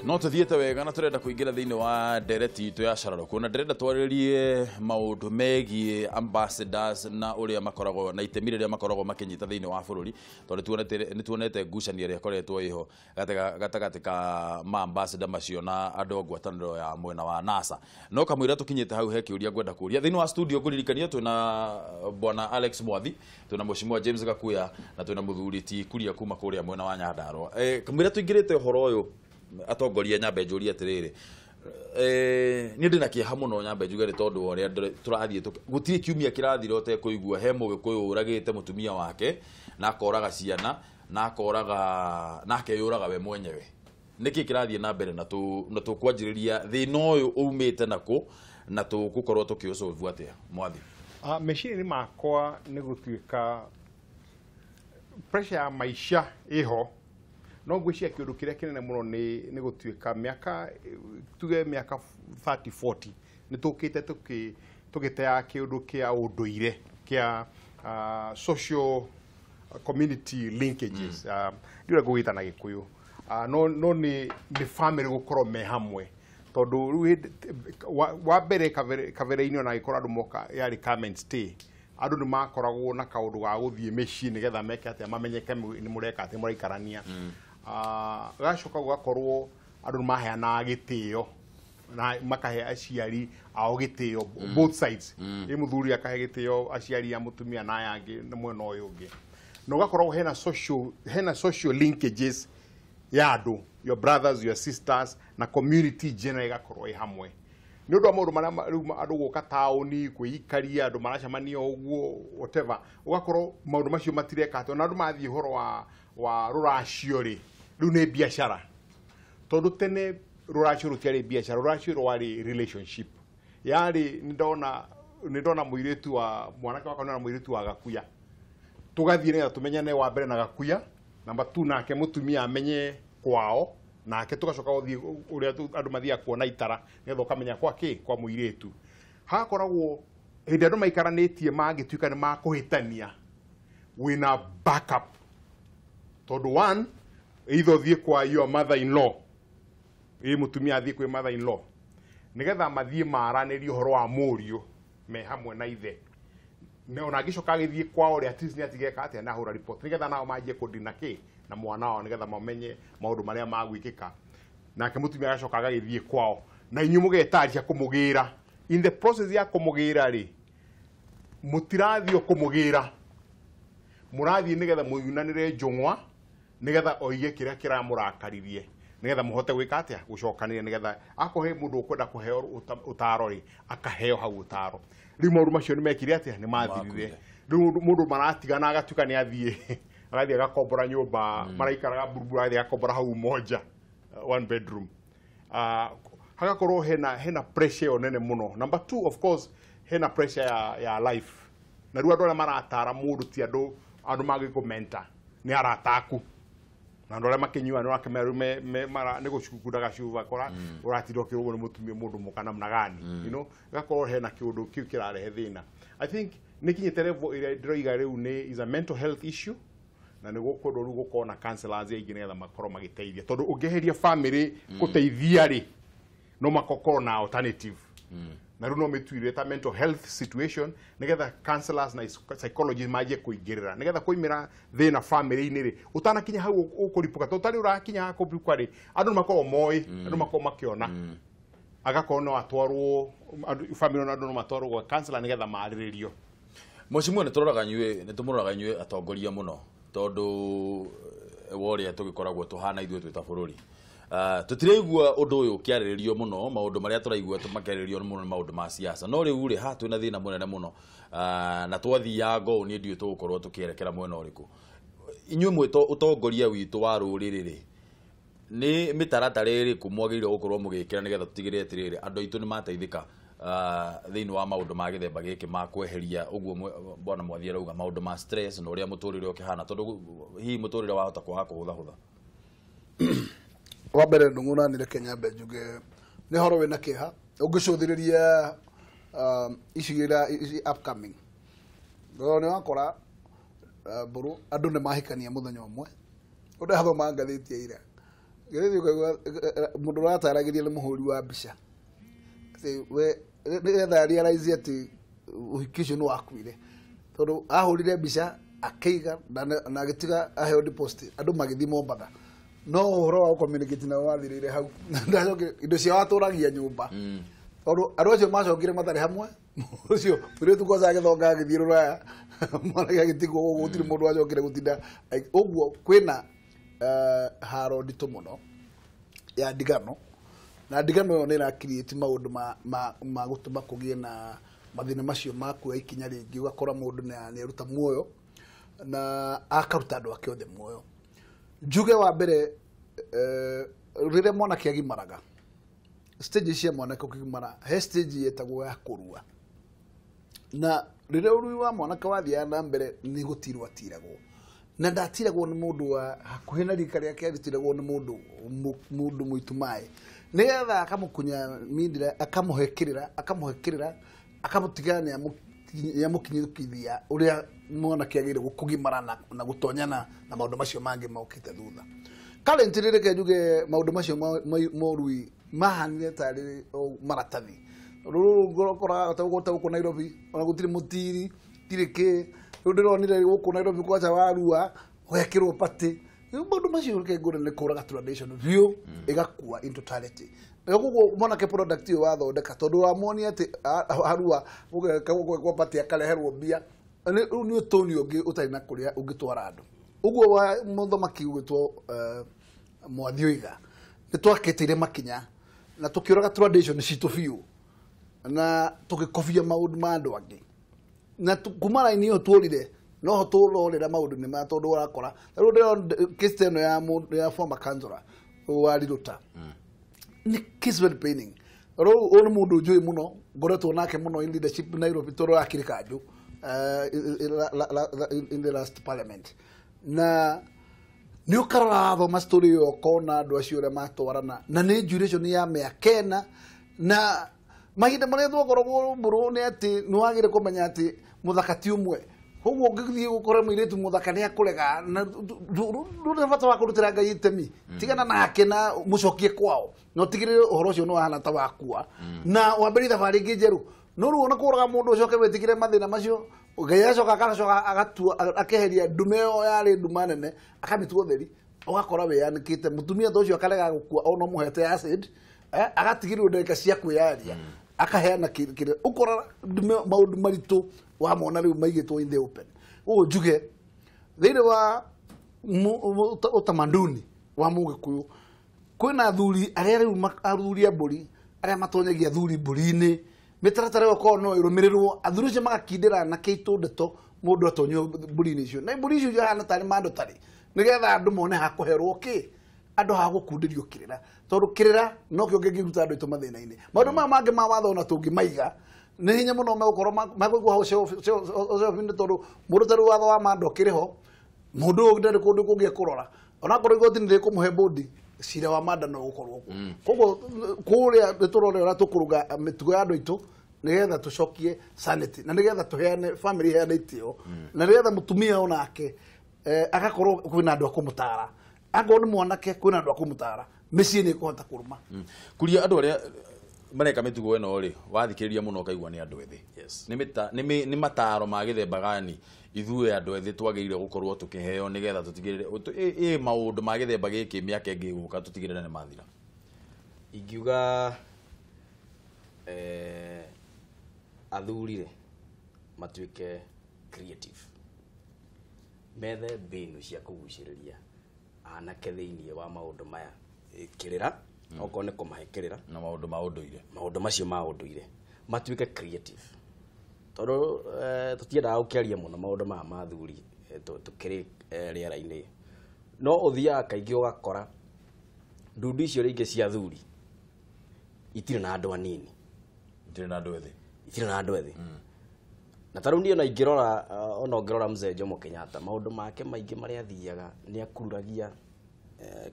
No tuthiete wega na turenda kuingira thiini wa ndereti itu ya Shararoko na nderenda twaririe maundu megie ambassadors na uria makoragwo na itemi riria makoragwo makinyita thiini wa bururi tondu tuonete ngucanio ria koretwo iho gatagati ka ma ambassador macio na andu ngwataniro ya mwena wa NASA no kamwira tukinyite hau he kiuria ngwenda kuria thiini wa studio kuririkania twina bwana Alex Mwathi twina mushimwa James Gakuya na twina muthuri ti kuria kuma kuria mwena wa Nyandarua kamwira tuingirite horo uyu atongoria nyambe njuria atiriri ni ndina kieha muno nyambe njugere tondu oria turathie gutire kiumia kirathira ote kuigua he mugikuyu uragite mutumia wake na akoraga ciana na akoraga nake yuraga we mwenyewe niki kirathie na mbere na tukwanjiriria thina uyu umite nako na tugukorwo tukiusolve atia Mwathi meciria ni makwa ni gutuika pressure ya maisha iho no ngwiciria kiundu kiria kinene muno ni gutuika miaka tuge miaka 30 40 ni tukite tugitea kiundu kia unduire kia social community linkages ndira gugita na gikuyu no ni family gukorwo me hamwe tondu wa mbere kavere-ini ona gikora andu moka yari come and stay andu ni makoragwo na kaundu ga guthie mecii nigetha meke atia mamenyeke ni mureka atia muraikarania gacoka gugakorwo andu maheana gitio na makahe aciari ao gitio both sides muthuri akahe gitio aciari ya mutumia na yangi na mwena uyu ungi no gakorwo hena social linkages ya andu your brothers your sisters na community generally gakorwo hamwe ni undu maundu maria andu guka tauni kuikaria andu maracemania uguo whatever ugakorwo maundu macio matireka ato na andu mathie horo wa ruracio ri riu ni biashara tondu tene ruracio rutiari biashara ruracio rwari relationship yari ndona muiritu wa mwanake wakwa na muiritu wa Gakuya tugathie nega tumenyane wa mbere na Gakuya number 2 nake mutumia amenye kwao nake tugacoka uthie uria andu mathia kuona itara ngetha ukamenya kwa muiritu hakoragwo hindi andu maikaranitie magituika ni makuhitania wina backup tondu one either thie kwa your mother in law mutumia thie kwa mother in law nigetha mathie maranirio horo wa murio me hamwe na ithe ne ona gicoka agithie kwao ri at least ni atigeka atia na hura report nigetha nao manjie kudina ki na mwana wao nigetha mamenye maundu maria magwikika nake mutumia agacoka agithie kwao na inyu mugetaria kumugira in the process ya kumugira ri mutirathio kumugira murathie nigetha muyunanire njungwa nigetha oige kiria kiramurakaririe nigetha muhote gwika atia gucokanire nigetha akohe mundu ukwenda kuheo utaro ri akaheo hau utaro riu maundu macio ni mekire atia ni mathirire riu mundu maratigana agatuka ni athie agathie agakombora nyumba maraikaraga buruburu agathie agakombora hau moja one bedroom hagakorwo hena pressure onene muno number 2 of course hena pressure ya life na riu andu aria maratara mundu ti andu magikumenta ni arataku na ndore makinyua no akemerume mara nego shukudaga shuva kora uratido kirugo ni mutumie mundu mukana mnagani you know gakoro hena kiundu kiu kirarehe thina I think nikinyete level ire ndiroiga riu ni is a mental health issue na nego kodo rugo kona counselors ya igine getha makoro magiteithia tondu ungeheria family kuteithia ri no makokoro na alternative na runo metuire ta mental health situation nigetha counselors na psychologists maje kuingirira nigetha kuimira thina family ini ri utanakinya hau ukuripuka totali urakinya hakupuka ri andu makoro moi andu makoro makiona agakorwo atwarwo family na andu matwarwo kwa counselor nigetha mariririo Mheshimiwa ni tumuraga nyue atongoria muno tondu woria tugikoragwo tuhana ithuĩ twita bururi tutiraigua undu uyu kiariririo muno maundu maria turaigua tumakaririo muno maundu ma siasa no riu ri ha twina thina munene muno na twathia ngo ni ndiu tugukorwo tukierekera mwena uriku inyuĩ mwito utongoria witu wa ruriri ri ni mitaratara iriku mwagire gukorwo mugikira nigetha tutigire atiriri andu aitu ni mateithika thiini wa maundu ma githemba giki ma kweheria uguo bwana Mwathi arauga maundu ma stress no uria muturire ukihana tondu hi muturire wahota kwaga kuhutha wa mbere ndunguna ni reke nyambe njuge ni horo wina kiha ungicuthiriria icigira upcoming no ni wakora buru andu ni mahikania muthenya umwe unde hathoma ngathiti ira Gĩthĩ ũkaigua mũndũ ũrataragĩria nĩ mũhũri wa mbica. We nĩgetha realize atĩ ũhiki ũcio nĩ wakuire. Tondũ ahũrire mbica akĩiga na agĩtiga aheo deposit andũ magĩthiĩ Mombatha. No ũhoro wa communicate na wathirĩire hau. Ndacoke indo cia watũragia nyũmba. Tondũ andũ acio macokire matarĩ hamwe. Ũcio mũirĩtu kosa agĩthonga agĩthiĩ Rũraya. Mwana gĩtigwo gũgũ gũtirĩ mũndũ wacokire gũtinda. Ũguo kwĩna haro nditũ mũno ya ndigano. Na ndigano ĩyo nĩ ĩra-create maũndũ ma gũtũma kũgĩe na mathĩna macio ma kuoya ikinya rĩngĩ, ũgakora mũndũ nĩ aruta muoyo na akaruta andũ ake othe muoyo. Njuge wa mbere rĩrĩa mwanake agimaraga, stage cia mwanake ũkĩgimara, he stage yetagwo ya kũrua. Na rĩrĩa ũrui wa mwanake wathiaga na mbere nĩ gũtirwo atiragwo. Na ndatiragwo nĩ mũndũ wa hakuhĩ na rika rĩake, atiragwo nĩ mũndũ mũitu maĩ. Nĩgetha akamũkunya mindira, akamũhekerera, akamũtiga nĩamũkinyithia ũrĩa mwanake agĩrĩirwo kũgimara na gũtonyana na maũndũ macio mangĩ mokĩte thutha. Currently reke njuge maũndũ macio morui mahanire tarĩ maratathi. Rũrũ ngorokora gũkũ Nairobi, ona gũtirĩ mũtiri, tirĩ kĩ, rĩu ndĩronire gũkũ Nairobi kwaca warua, gwekĩrwo patĩ. Maũndũ macio reke ngũre nĩ kũraga tradition biũ ĩgakua in totality. Ũguo mwanake product ũyũ wathondeka tondũ wamuonia atĩ harua ũgekwo patĩ akareherwo mbia, rĩu nĩ ũtũni ũngĩ ũtarĩ na kũrĩa ũngĩtwara andũ. Ũguo wa mũthamaki ũgĩtwo Mwathi Oiga nĩ twakĩtĩire makinya na tũkĩũraga tradition citũ biũ na tũgĩkobia maũndũ ma andũ angĩ. Na kuma raini ĩyo tuorire no tũrorera maũndũ nĩ ma tondũ warakora rĩu ndĩrona case ĩno ya former councillor wa Riruta. Ni case very paining. Rĩu ũyũ nĩ mũndũ njũĩ mũno, ngoretwo nake mũno in leadership Nairobi tondũ akĩrĩ kanjũ in the last parliament. Na nĩ ũkarora thoma story ĩyo ũkona andũ acio ũrĩa matwarana na nĩ duration ya mĩaka ĩna, na mahinda marĩa twakoragwo mbũrũ nĩ atĩ nĩ wagĩrĩire kũmenya atĩ mũthaka ti ũmwe. Ũguo ũngĩthiĩ gũkora mũirĩtu mũthaka nĩ akũrega na ndũrĩ bata wa kũrutĩra Ngai itemi, tigana nake na mũcokie kwao na ũtigĩrĩre ũhoro ũcio nĩ wahana ta wakua na wambĩrĩrie thabarĩ ĩngĩ njerũ. No rĩu ona kũraga mũndũ ũcoke wĩtigĩre mathĩna macio, Ngai agacoka agatua akeheria ndume ĩyo yarĩ nduma nene akamĩtua ũtheri, ũgakora wĩyanĩkĩte mũtumia ta ũcio akarega gũkua ona mũhete acid, agatigĩrwo ndagĩka cia kwĩyaria akaheana kĩrĩa ũkora maũndũ maritũ wamona rĩu maigĩtwo in the open. Ũguo njuge thĩinĩ wa ũtamanduni wa Mũgĩkũyũ kwĩna athuri arĩa rĩu athuri a mbũri arĩa matonyagia athuri mbũri-inĩ, mĩtaratara ĩyo korwo no ĩrũmĩrĩrwo, athuri acio magakindĩra anake itũ ndeto mũndũ atonyio mbũri-inĩ icio, na mbũri icio ihana tarĩ mandũ tarĩ, nĩgetha andũ mone ha kũherwo kĩ, andũ ha gũkundĩrio kĩrĩra, tondũ kĩrĩra no kĩo kĩngĩruta andũ aitũ mathĩna-inĩ. Maũndũ maya mangĩ ma watho ona tũngĩmaiga nĩ hinya mũno megũkorwo megũigua hau oceofinĩ, tondũ mũndũ tarĩ watho wa mando kĩrĩ ho, mũndũ ũyũ ndarĩ kũndũ kũngĩ kũrora, ona korwo igoti nĩ rĩkũmũhe bũndi, cira wa manda no gũkorwo kuo. Koguo kũrĩa nĩtũrore ũrĩa tũkũruga mĩtugo ya andũ aitũ nĩgetha tũcokie sanity na nĩgetha tũheane family heane itĩo, na nĩgetha mũtumia onake agakorwo kwĩna andũ a kũmũtara, akorwo nĩ mwanake kwĩna andũ a kũmũtara, mĩciĩ nĩ ĩkũhota kũrũma. Kuria andũ arĩa mareka mĩtugo ĩno rĩ, wathikĩrĩria mũno ũkaigua nĩ andũ ethĩ. Nĩ mataro ma gĩthemba gani ithuĩ andũ ethĩ twagĩrĩire gũkorwo tũkĩheo nĩgetha tũtigĩrĩre maũndũ ma gĩthemba gĩkĩ mĩaka ĩngĩ gũka tũtigĩrĩre nĩ mathira? Ingiuga athuri matuĩke creative, methe mbinu cia kũgucĩrĩria anake thĩinĩ wa maũndũ maya kĩrĩra, okorwo nĩ kũmahekerera na maũndũ ma ũndũire, maũndũ macio ma ũndũire matuĩke creative, tondũ tũtiendaga gũkĩaria mũno maũndũ maya ma athuri tũkĩrĩ rĩera-inĩ, no ũthiaga kaingĩ ũgakora ndundu icio rĩngĩ cia athuri itirĩ na andũ anini, itirĩ na andũ ethĩ, itirĩ na andũ ethĩ. Na tarĩu niĩ ona ingĩrora ona ũngĩrora Mzee Jomo Kenyatta, maũndũ make maingĩ marĩa athiaga nĩ akururagia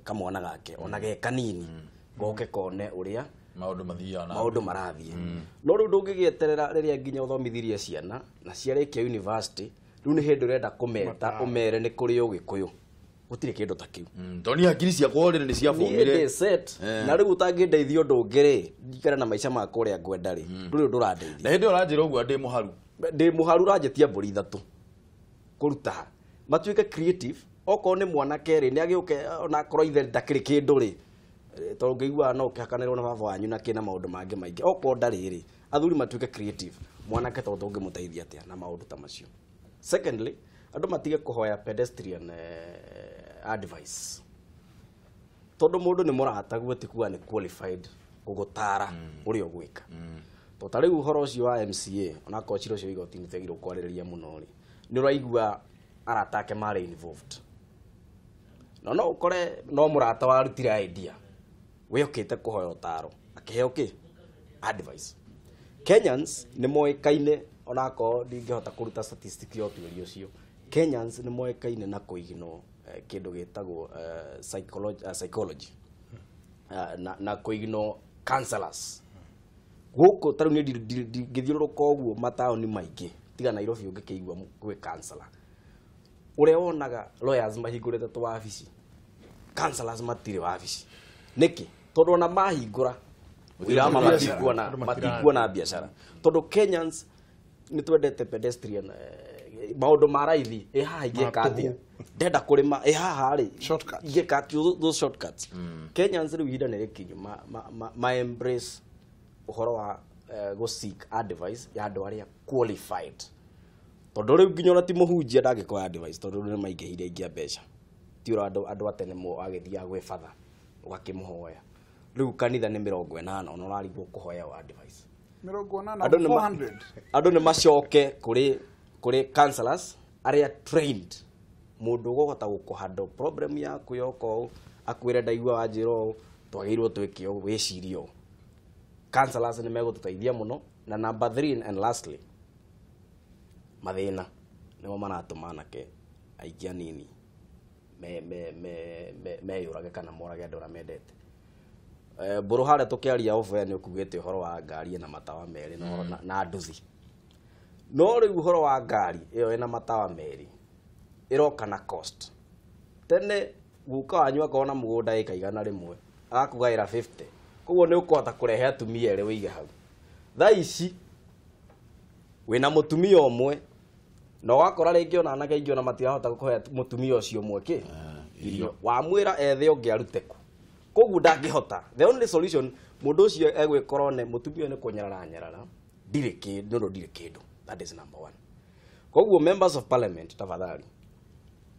kamwana gake ona ge kanini goke kone ũrĩa maũndũ marathiĩ. No rĩu ndũngĩgĩeterera rĩrĩa nginya ũthomithirie ciana na ciarĩkia university, rĩu nĩ hĩndĩ ũrenda kũmeta ũmere nĩ kũrĩ Ũgĩkũyũ, gutire kindu ta kiu Toni hakiri cia kwore ni cia Niĩ bomire ndĩ set na rĩu ũtangĩndeithia ũndũ ũngĩ rĩ ndikare na maica makwa ũrĩa ngwenda rĩ ndũrĩ ũndũ ũrandeithia na hindi ũranjĩra ũguo ndĩ mũharu ndĩ mũharu ũranjĩtia mbũri ithatũ kũruta matuĩke creative okorwo nĩ mwanake rĩ nĩ agĩũke ona korwo ithe ndakĩrĩ kĩndũ rĩ tondũ ngĩiguaga no ũkĩhakanĩrwo na baba wanyu na kĩna maũndũ mangĩ maingĩ okorwo ndarĩ rĩ athuri matuĩke creative mwanake tondũ ũngĩmũteithia atĩa na maũndũ ta macio. Secondly, andũ matige kũhoya pedestrian advice tondũ mũndũ nĩ mũrata gwĩtĩkua nĩ qualified gũgũtara ũrĩa ũgwĩka to ta rĩu ũhoro ũcio wa MCA onakorwo cira ũcio igoti-inĩ twagĩrĩirwo kwarĩrĩria mũno rĩ nĩ ũraigua arata ake marĩ involved no ũkore no mũrata warutire idea wĩhokĩte kũhoya ũtaro akĩheo kĩ advice. Kenyans nĩ moĩkaine onakorwo ndingĩhota kũruta statistics ya ũtuĩria ũcio Kenyans nĩ moĩkaine na kũignwo kĩndũ gĩtagwo psychology na kũignwo counselors gũkũ tarĩu nĩ ngĩthiũrũrũka ũguo mataũni maingĩ tiga Nairobi ũngĩkĩigua gwĩ counselor ũrĩa wonaga lawyers mahingũrĩte tũwabici counselors matirĩ wabici nĩkĩ tondũ ona mahingũra matikuona biacara tondũ Kenyans nĩ twendete pedestrian maũndũ ma raithi haha ingĩka atĩa ndenda kũrĩma haha rĩ ingĩka those shortcuts. Kenyans rĩu ihinda nĩ rĩkinyu ma embrace ũhoro wa go seek advice ya andũ arĩa qualified tondũ rĩu nginya ona ti mũhunjia ndangĩkoya advice tondũ nĩ maingĩhire ingĩ mbeca ti ũra andũ atene mo agĩthiaga gwĩ batha ũgakĩmũhoya rĩu kanitha nĩ 80 ona ũrarigwo kũhoya advice 400 andũ nĩ macoke kũrĩ counselors arĩa trained mũndũ ũgũhota gũkũhandle problem yaku yoko akwĩre ndaigua wanjĩra ũũ twagĩrĩirwo twĩke ũũ wĩcirie ũũ. Counselors nĩ megũtũteithia mũno na number 3 and lastly mathĩna nĩmo maratũma anake aingĩ anini meyũrage kana morage andũ arĩa mendete. Mbũrũ harĩa tũkĩaria oboya nĩ ũkugĩte ũhoro wa ngari na matawa merĩ na nduthi no rĩu ũhoro wa ngari ĩyo ĩna matawa merĩ ĩroka na cost tene guka wanyu akona mũgũnda ĩka igana rĩmwe agakugaĩra 50 koguo nĩ ũkũhota kũrehe atumia erĩ wĩige hau thaa ici wĩna mũtumia ũmwe na ũgakora rĩngĩ ona anake aingĩ ona matirahota gũkũhe mũtumia ũcio ũmwe kĩ irio wamwĩra ethe ũngĩ arute ku koguo ndangĩhota. The only solution mũndũ ũcio egwĩkora one mũtumia nĩ kũnyarara ndirĩ kĩndũ that is number 1. Koguo members of parliament tafadhali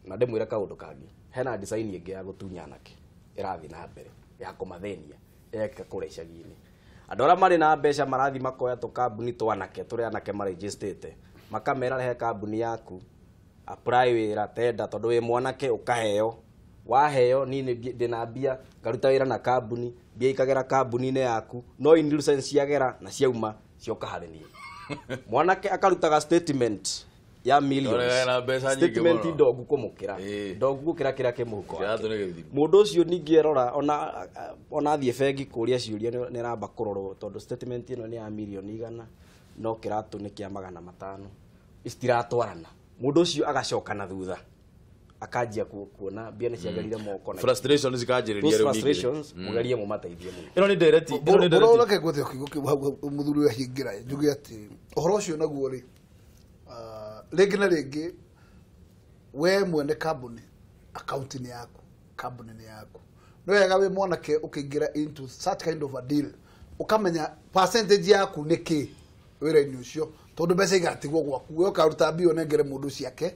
na ndĩmwĩre kaũndũ kangĩ hena design ĩngĩ ya gũtunya anake ĩrathiĩ na mbere ya kũmathĩnia ĩreka kũrĩa icagi-inĩ andũ arĩa marĩ na mbeca marathi makoya tũkambuni twanake tũrĩa anake marejistĩte makamera rehe kambuni yaku apply wĩra tenda tondũ wĩ mwanake ũkaheo waheo nini ndĩna mbia ngaruta wĩra na kambuni mbia ikagera kambuni-inĩ yaku no indulgence ciagera na ciauma cioka harĩ niĩ mwanake akarutaga statement ya millions statement ndogu kũmũkĩra ndogu gũkĩra kĩrĩa kĩ mũhuko wake mũndũ ũcio ningĩ erora ona athiĩ bengi kũria ciũria nĩ aramba kũrorwo tondũ statement ĩno nĩ ya milioni 100 no kĩratũ nĩ kĩa 500 itiratwarana mũndũ ũcio agacoka na thutha akanjia kuona mbia nĩ ciagerire moko na frustrations zikanjĩrĩria rĩu frustrations mugerie mũmateithie mũno ĩno nĩ ndereti ũroreke gwethe kiugo kĩu hau mũthuri ũyũ ahingĩra njuge atĩ ũhoro ũcio naguo rĩ rĩngĩ na rĩngĩ we mwene kambuni account nĩ yaku kambuni nĩ yaku no wega we mwanake ũkĩingĩra into such kind of a deal ũkamenya percentage yaku nĩ kĩ wĩra-inĩ ũcio tondũ mbeca igatigwo gwaku we ũkaruta mbia ũnengere mũndũ ciake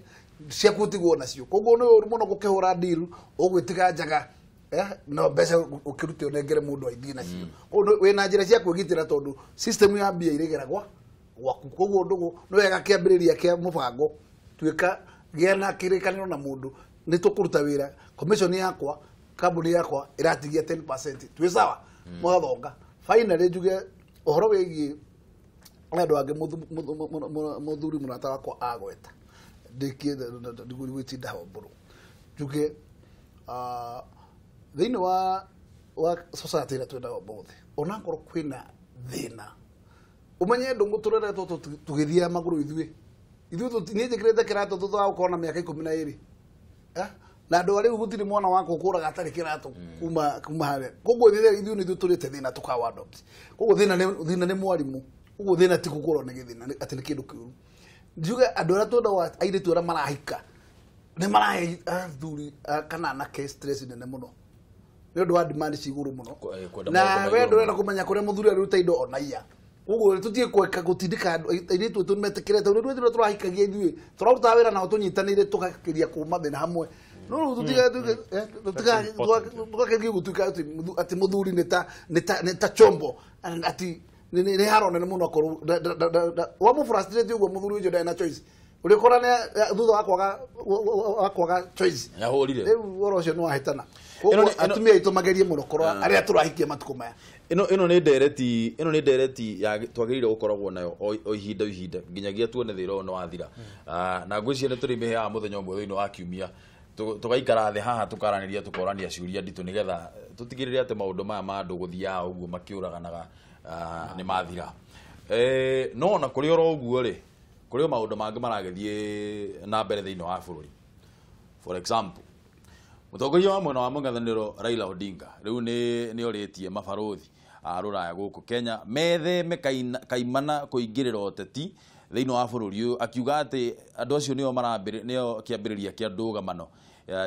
ciaku tigwo nacio koguo nĩ ũru mũno gũkĩhũra deal ũgwĩtiga njaga no mbeca ũkĩrute ũnengere mũndũ aithie nacio wĩna njĩra cia kwĩgitĩra tondũ system ya mbia irĩgeragwa gwaku koguo ndũgũ nĩ wega kĩambĩrĩria kĩa mũbango tuĩka gĩa na kĩrĩkanĩro na mũndũ nĩ tũkũruta wĩra commission yakwa kambuni yakwa ĩratigia 10% twĩ sawa mũgathonga finally njuge ũhoro wĩgiĩ andũ angĩ mũthuri mũrata wakwa agweta ndĩgwĩtinda hau mbũrũ njuge thĩinĩ wa society ĩrĩa twendaga ũmũthĩ onakorwo kwĩna thĩna umenye ndungu tureretwo tugithia maguru ithuĩ niĩ njĩkĩrĩte kĩratũ thutha wa gũkorwo na mĩaka 12 na ndo ari gutiri mwana wako kura gatari kiratu kuma hare koguo ithu ni turite thina tukawa adopt koguo thina ni mwarimu koguo thina ti kukurwo ni githina ati ni kindu kiuru njuge andu ara tonda wa aire tu ara marahika ni marahe athuri kana na case stress nene muno ni ndu wa demand ciguru muno na we ndu renda kumenya kuria muthuri aruta indo onaia koguo tutie kweka gutindika aire tu tumetekire tu ndu turahikagia ithu turaruta wira na tunyitanire tukakiria kuma thina hamwe no tutiga tukakiria gutuika ati muthuri neta chombo ati ni harone muno akoro wa mu frustrate ugo muthuri ujo ndana choice uri kora ne thutha wakwaga choice ya horire woro cio no ahitana koguo atumia itumagerie muno korwa aria turahikia matuko maya ino ni ndereti ya twagirire gukoragwo nayo o ihinda nginyagia tuone thiro no wathira na ngwiciria ni turi mihe muthenya umwe thini wa kiumia tugaikara thi haha tukaraniria tukorania ciuria nditu nigetha tutigirire ati maundu maya ma andu guthia uguo makiuraganaga ni mathira no na kuri oro uguo ri kuri maundu mangi maragethie na mbere thini wa bururi. For example, mutongoria wa mwena wa mung'ethaniro Raila Odinga riu ni oritie mabarothi a ruraya guku Kenya metheme kaimana kuingirira uteti thini wa bururi uyu akiuga ati andu acio nio kiambiriria kia ndugamano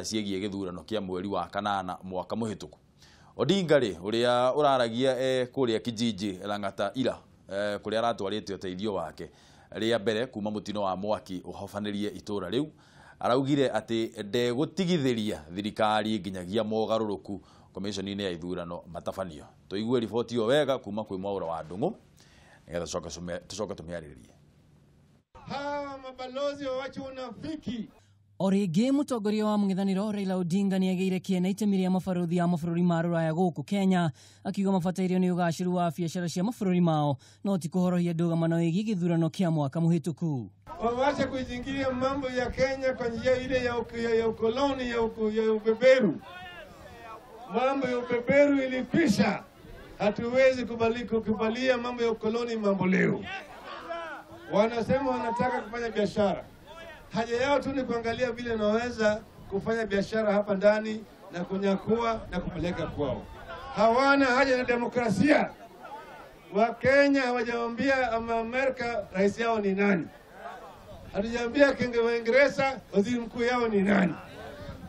ciegie githurano kia mweri wa kanana mwaka muhituku. Odinga ri uria uraragia kuria Kijiji Lang'ata ira kuria aratwarite uteithio wake ria mbere kuma mutino wa mwaki uhofanirie itura riu araugire ati ndegutigithiria thirikari nginyagia mogaruruku commission-ini ya ithurano matabanio. Tuigue riboti yo wega kuma kwi Mwaura wa Ndung'u nigetha tucoke tumiariririe. Hawa mabalozi wawache unafiki. Origi mutongoria wa mung'ethaniro Raila Odinga ni ageire kiena itemi ria mabarothi ya mabũrũri ma rũraya gũkũ Kenya akiuga mabatairio ni ugaciru wa biacara cia mabũrũri mao no ti kuhorohia ndugamano ĩgiĩ gĩthurano kia mwaka muhituku. Wawache kuingilia mambo ya Kenya kwa njia ile ya ukoloni ya ubeberu. Mambo ya ubeberu ilikwisha. Hatuwezi kukubalia mambo ya ukoloni mambo leo. Wanasema wanataka kufanya biashara. Haja yao tu ni kuangalia vile naweza kufanya biashara hapa ndani na kunyakua na kupeleka kwao. Hawana haja na demokrasia. Wakenya hawajaambia Amerika rais yao ni nani. Hatujaambia Uingereza waziri mkuu yao ni nani.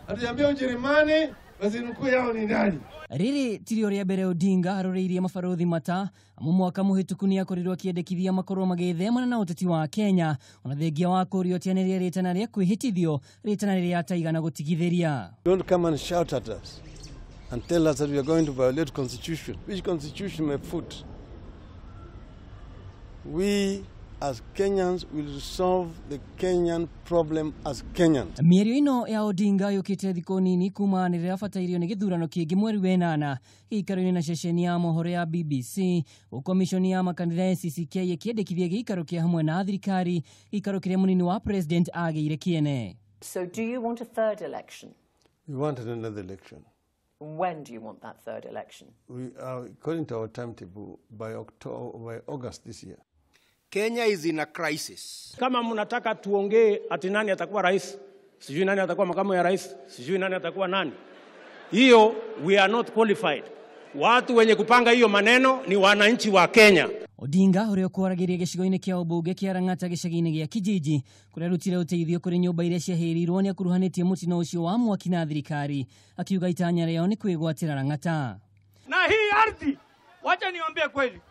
Hatujaambia Ujerumani waziri mkuu yao ni nani. Riri tirio ria mbere Odinga aroreirie mabarothi mata amu mwaka muhituku ni akorirwo akiendekithia makorwo magithemana na uteti wa Kenya ona thengia wa kurio tianiria ritana ria kwihitithio ritana ria taigana gutigithiria. Don't come and shout at us and tell us that we are going to violate constitution. Which constitution may foot? We as Kenyans will solve the Kenyan problem as Kenyans. Mĩario ino ya Odinga yukite thiko nini kuma nĩ rĩabatairio nĩ gĩthurano kĩngĩ mweri wenana gĩikaro-inĩ na ceceni ya mohoro ya BBC komishoni ya makanitha CCK ĩkĩendekithia gĩikaro kĩa hamwe na thirikari gĩikaro kĩrĩa mũnini wa president agĩire kĩene. So do you want a third election? We wanted another election. When do you want that third election? We are according to our timetable by August this year. Kenya is in a crisis. Kama mnataka tuongee ati nani atakuwa rais, sijui nani atakuwa makamu ya rais, sijui nani atakuwa nani. Hiyo we are not qualified. Watu wenye kupanga hiyo maneno ni wananchi wa Kenya. Odinga uria kwaragiria gicigo-ini kia ubunge kia Lang'ata gicagi-ini gia Kijiji kuria rutire uteithio kuri nyumba iria ciahirirwo ni akuruhanitie mutino ucio wa mwaki na thirikari akiuga itanya riao ni kwigwatira Lang'ata. Na hii ardhi, wacha niwaambie kweli.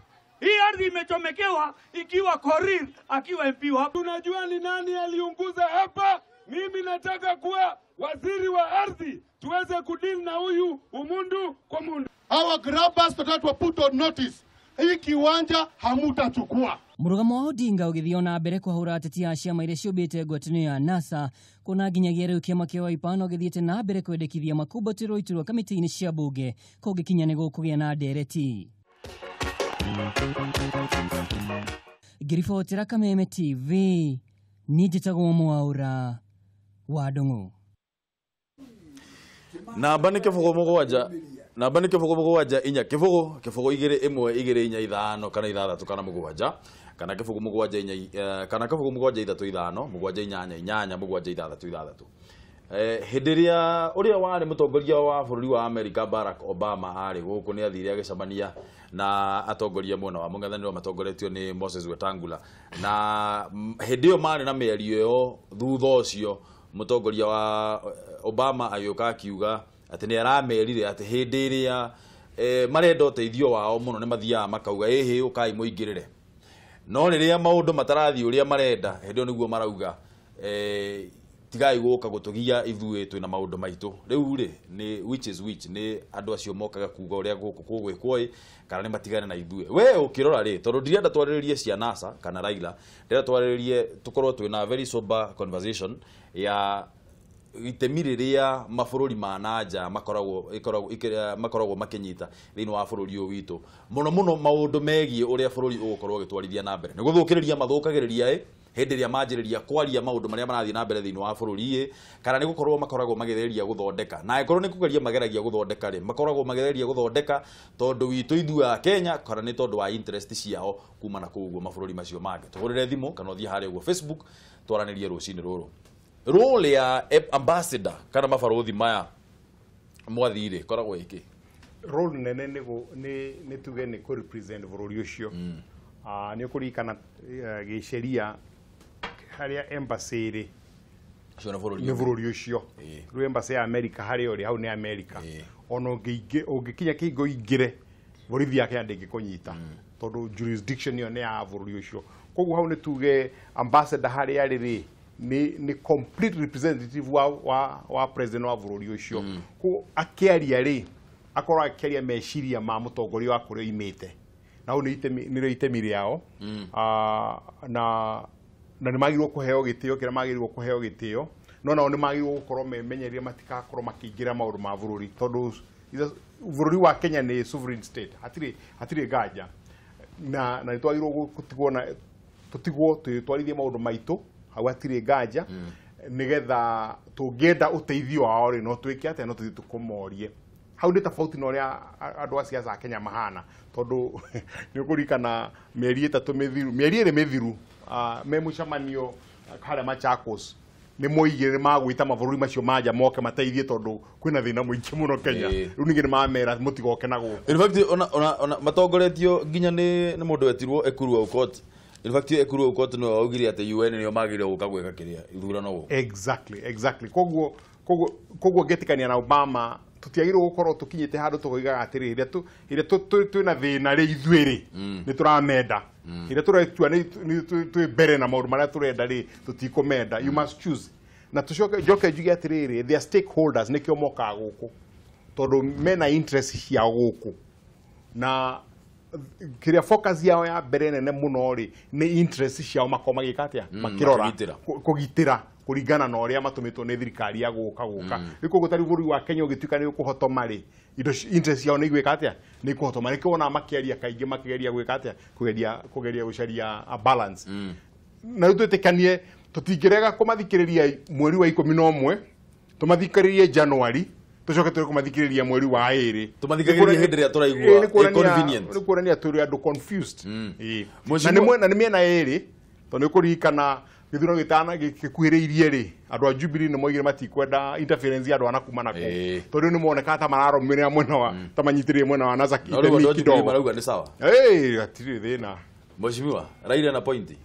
Hii ardhi imechomekewa ikiwa Korir akiwa MP hapa. Unajua ni nani aliunguza hapa? Mimi nataka kuwa waziri wa ardhi. Tuweze kudeal na huyu umundu kwa mundu. Our grabbers tutatwa put on notice. Hii kiwanja hamutachukua. Murugamo wa Odinga ugithio na mbere kwahura ateti a ciama iria ciumbite ngwatanio ya NASA kuna nginyagia riu kiama kia Wiper no githiete na mbere kwendekithia makumbatiro iturwa kamiti-ini cia bunge kugikinya ni gukugia na ndereti. Ngiribotera Kameme TV ni njitagwo Mwaura wa Ndung'u. Namba nĩ kĩbũgũ mũgwanja inya kĩbũgũ 2-1-2-4-5 kana 6 kana mũgwanja kana kĩbũgũ mũgwanja inya kana kĩbũgũ mũgwanja 3-5 mũgwanja 8-8 mũgwanja 6-6. hĩndĩ ĩrĩa ũrĩa warĩ mũtongoria wa bũrũri wa America Barack Obama arĩ gũkũ nĩ athire agĩcemania na atongoria mwena wa mũng'ethanĩro matongoretio nĩ Moses Wetangula, na hĩndĩ ĩyo marĩ na mĩario ĩyo thutha ũcio mũtongoria wa Obama agĩũka akiuga atĩ nĩ aramerire atĩ hĩndĩ ĩrĩa marenda ũteithio wao mũno nĩ mathiaga makauga ĩhĩ ũkai mũingĩrĩre, no rĩrĩa maũndũ matarathiĩ ũrĩa marenda hĩndĩ ĩyo nĩguo marauga tigai gũka gũtũgia ithuĩ twĩna maũndũ maitũ. Rĩu rĩ nĩ which is which, nĩ andũ acio mokaga kuga ũrĩa gũkũ kũgwĩkwo kana nĩ matigane na ithuĩ. We ũkĩrora rĩ, tondũ ndirenda twarĩrĩrie cia NASA kana Raila, ndirenda twarĩrĩrie tũkorwo twĩna very sober conversation ya itemi rĩrĩa mabũrũri ma nanja makoragwo makinyita thĩinĩ wa bũrũri ũyũ witũ, mũno mũno maũndũ megiĩ ũrĩa bũrũri ũgũkorwo ũgĩtwarithia na mbere, nĩ gũthũkĩrĩria mathũkagĩrĩria hĩndĩ ĩrĩa manjĩrĩria kwaria maũndũ marĩa marathiĩ na mbere thĩinĩ wa bũrũri kana nĩ gũkorwo makoragwo magĩtheria gũthondeka, na angĩkorwo nĩ kũgeria mageragia gũthondeka rĩ makoragwo magĩtheria gũthondeka tondũ witũ ithuĩ a Kenya kana nĩ tondũ wa interest ciao kuma na kũu mabũrũri macio mangĩ. Tũhũrĩre thimũ kana ũthiĩ harĩa ũguo Facebook twaranĩrie rũcinĩ rũrũ. Role ya ambassador kana mabarũthi maya mwathire koragwo iki role nene nĩ tuge nĩ kũ represent bũrũri ũcio. Nĩ kũririkana gĩceria harĩa embassy rĩ nĩ bũrũri ũcio. Rĩu embassy ya America harĩa ũrĩ hau nĩ America. Ona ũngĩkinya kĩhingo ingĩre borithi yake ndĩngĩkũnyita tondũ jurisdiction ĩyo nĩ ya bũrũri ũcio. Koguo hau nĩ tuge ambassador harĩa arĩ rĩ ni complete representative wa president wa bũrũri ũcio. Ko akĩaria rĩ akorwo akĩaria meciria ma mũtongoria wa kũrĩa imĩte, na hau nĩ itemi rĩao na nĩ magĩrĩirwo kũheo gĩtĩo kĩrĩa magĩrĩirwo kũheo gĩtĩo, no nao nĩ magĩrĩirwo gũkorwo memenyeria matikakorwo makĩingĩra maũndũ ma bũrũri tondũ bũrũri wa Kenya nĩ sovereign state, hatirĩ nganja, na nĩ twagĩrĩirwo tũtigwo twĩtwarithie maũndũ maitũ hau hatirĩ nganja, nĩgetha tũngĩenda ũteithio wao rĩ no twĩke atĩa no tũthiĩ tũkũmorie. Hau nĩ tofauti na ũrĩa andũ a siasa a Kenya mahana tondũ nĩ ũkũririkana mĩeri ĩtatũ mĩthiru, mĩeri ĩrĩ mĩthiru me mũcemanio harĩa Machakos nĩ moigire nĩ magwĩta mabũrũri macio manja moke mateithie tondũ kwĩna thĩna mũingĩ mũno Kenya. Rĩu ningĩ nĩ mamera mũtigoke na gũkũ. In fact ona matongoretio nginya nĩ mũndũ wetirwo Ekuru Aukot. In fact Ekuru Aukot no augire atĩ UN nĩo magĩrĩirwo gũka gwĩka kĩrĩa ithurano gũkũ. Exactly. Koguo ngetikania na Obama tutiagĩrĩirwo gũkorwo tũkinyĩte handũ tũkoigaga atĩrĩ ĩrĩa twĩna thĩna rĩ ithuĩ rĩ nĩ tũramenda, ĩrĩa tũretua twĩ mbere na maũndũ marĩa tũrenda rĩ tũtikũmenda. You must choose. Na njoke njuge atĩrĩrĩ their stakeholders nĩkĩo mokaga gũkũ tondũ mena interest ciao gũkũ, na kĩrĩa focus yao ya mbere nene mũno rĩ nĩ interest ciao makorwo magĩka atĩa makĩrora kũgitĩra kũringana na ũrĩa matũmĩtwo nĩ thirikari ya gũka. Rĩu koguo tarĩ bũrũri wa Kenya ũgĩtuĩka nĩ ũkũhotoma rĩ interest ciao nĩ igwĩka atĩa nĩ ikũhotoma. Nĩkĩo wona makĩaria kaingĩ makĩgeria gwĩka atĩa kũgeria gũcaria balance. Na rĩu twĩtĩkanie tũtingĩrega kũmathikĩrĩria mweri wa 11 tũmathikĩrĩrie January tucoke tũrĩ kũmathikĩrĩria mweri wa 2 tũmathikĩrĩrie hĩndĩ ĩrĩa tũraigua inconvenient. Nĩ kuonania tũrĩ andũ confused. Na nĩ mĩena yerĩ tondũ nĩ kũririkana gĩthurano gĩkuhĩrĩirie rĩ andũ a Jubilee nĩ moigire matikwenda interference ya andũ ana kuma nakũ tondũ nĩ moneka ta mararũmĩrĩra mwena wa ta manyitĩrĩrie mwena wa NASA itemi kidogo. Marauga nĩ sawa. Hatirĩ thĩna. Mheshimiwa Raila na point.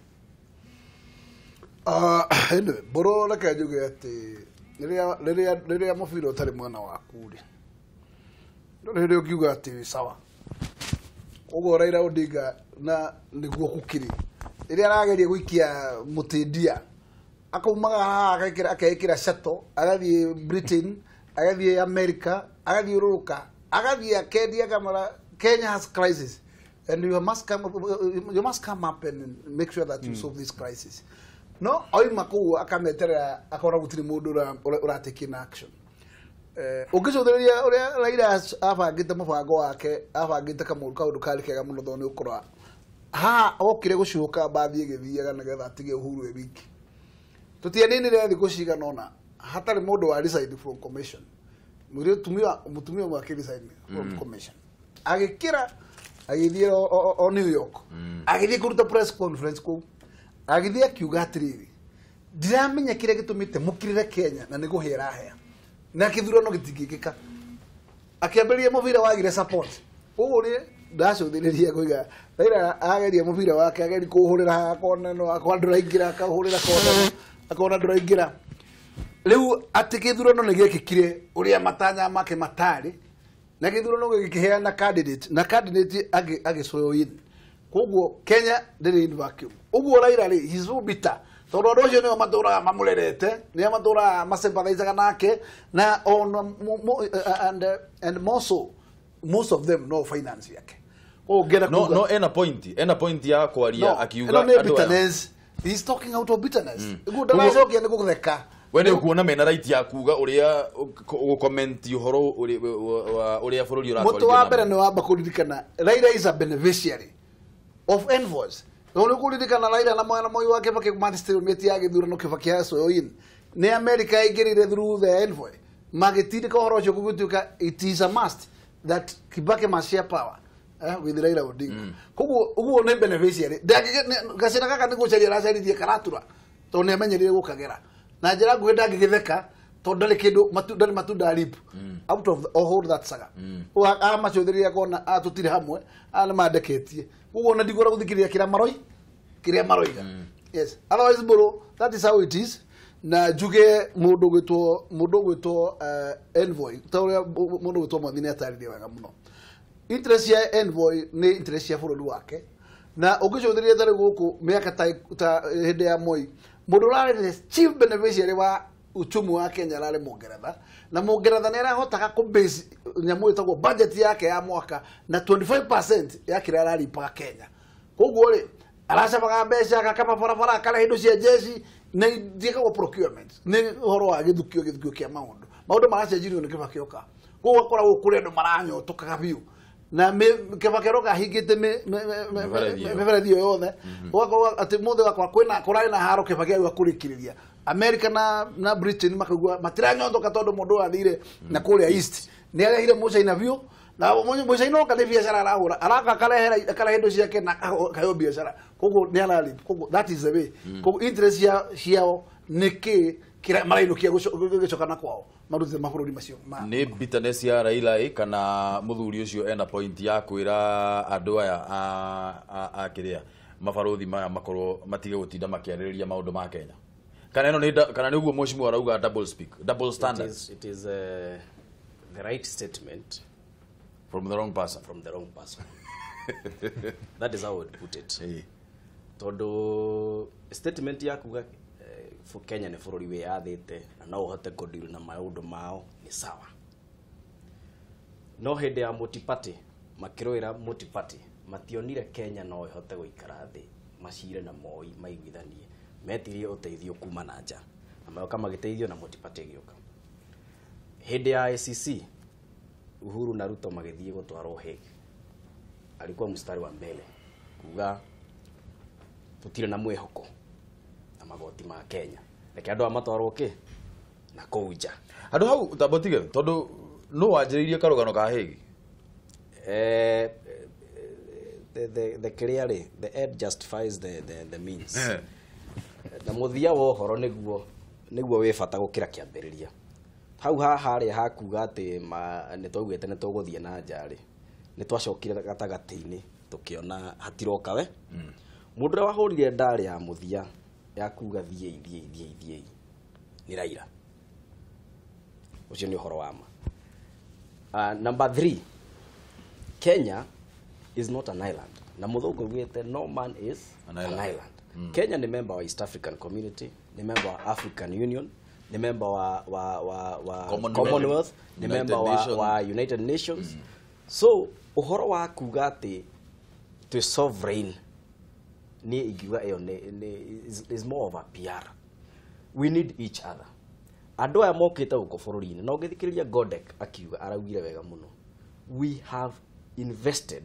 Mbũrũ reke njuge atĩ rĩrĩa mũbira ũtarĩ mwena waku rĩ rĩrĩa ũkiuga atĩ sawa, ũguo Raila Odinga na nĩguo gũkiri rĩrĩa arageria gũikia mũtĩndia akaumaga haha akekĩra shato agathiĩ Britain agathiĩ America agathiĩ ũrũka agathiĩ akendia kamera Kenya has crisis and you must come up and make sure that you solve this crisis. No oima kũu akameterera akora gũtirĩ mũndũ ũratekina action. Ũngĩcũthĩrĩria ũrĩa Raila abangĩte mũbango wake abangĩte kaũndũ karĩ kega mũno tondũ nĩ ũkora okire gũcoka bathi ĩgĩthiaga nĩgetha atige Uhuru wiki tutianĩnire thikũ cigana ona hatarĩ mũndũ wa resign from commission. Mũtumia wake resign from commission agĩkĩra agĩthiĩ o New York agĩthiĩ kũruta press conference kũu agĩthiĩ akiuga atĩrĩrĩ ndiramenya kire gitumite mukirire Kenya na nigo herahe na kithurano gitingikika akiamberia mubira wagire support uri ndacuthiriria kuiga Raila ageria mubira wake ageri kuhurira akona no akwandura ingira akahurira kona akona ndura ingira riu ati kithurano ni gikikire uria matanya make matari na githurano gikiheana candidate na candidate agicoyo in koguo Kenya ndiri in vacuum uguo Raila ri he's so bitter tondu andu acio nio matura mamurerete nio matura masympathizaga nake na on and most of them no finance yake no ena point ya kwaria akiuga bitterness he's talking out of bitterness uguo ndaracokia ni gutheka wene ukuona mena right ya kuga uria comment uhoro uria bururi uratwarithia mutu wa mbere ni wamba kuririkana Raila is a beneficiary of envoys no kuririkana Raila na mwana moyo wake pake Manchester meti ya githurano kibaki haso in ni America igirire through the envoy magitiri ko horo cyo gutuka it is a must that Kibaki must share power with Raila Odinga koguo uguo ni beneficiary gasira kaka ni gucaria racarithie karatura to ne amenyerire gukagera na njira nguhe ndangigitheka to ndari kindu matunda rip out of all that saga amacuthiria kona atutire hamwe ana mandeketie uguo na ndigora guthikiria kiria maroiga yes otherwise bro that is how it is na juge mundu gwitwo envoy tawria mundu gwitwo Mwathini ataririe wega muno interest ya envoy ni interest ya bururi wake na ungicuthiria thari guku miaka ta hindi ya Moi mundu rarire chief beneficiary wa uchumi wa Kenya rari Mungeretha na Mungeretha ni arahotaga ku base nyamu itagwo budget yake ya mwaka na 25% ya kira araripaga Kenya koguo ri aracabaga mbeca kama barabara akara hindu cia jeshi na ndikagwo procurement ni horo wa githukio kia maundu maracenjirio ni Kibaki oka koguo akoragwo kuri andu maranyotokaga biu na Kibaki roga hingite meveredio yothe ugakorwo ati muthe wakwa kwina kurari na haro Kibaki agakurikiria America na Britain makagua matiranyondoka tondu mundu athire na kuria east ni arehire mucaina biu na mucaina oka ni biashara arahura araka karehera hindu ciake na kayo biashara koguo ni aralip koguo that is the way koguo interest ciao niki kira marainukia gucokana kwao maruthe mabururi macio ni bitterness ya Raila kana muthuri ucio ena point ya kwira andu aya a kiria mabaruthi maya makorwo matige gutinda makiaririria maundu ma Kenya kana eno ni kana ni uguo mheshimiwa arauga double standards it is the right statement from the wrong person that is how I would put it todo statement ya kuga for Kenya ni bururi we yathite na no uhote kudeal na maundu mao ni sawa no hende ya multiparty makiroira multiparty mationire Kenya no ihote guikara thi macire na Moi maiguithanie metirie uteithio kuma na nja na mayoka magiteithio na multiparty gioka hende ya ICC Uhuru na Ruto magithie gutwarwo Hague alikuwa mstari wa mbele kuga tutire na mwehoko na magoti ma Kenya reke andu amatwarwo ki na kuja andu hau tabotige tondu no wanjiririe karugano ka Hague the clearly the end justifies the means na muthia wo horo niguo we bata gukira kiambiriria hau hari hakuga ati ni twaugite ni tuguthie na njari ni twacokire gatagati-ini tukiona hatiroka we mundu wa hurire ndari ya muthia ya kuga thie ni Raila ucio ni horo wa ma number 3 Kenya is not an island na muthungu gwite no man is an island. Kenya ni member wa East African Community, ni member wa African Union, ni member wa Commonwealth, ni member wa United Nations. So uhoro wa kuga ati to sovereign ni igiwa eyo is more of a PR. We need each other. Andu aya mokite guko bururi-ini no ngithikiriria Godek akiuga araugire wega muno. We have invested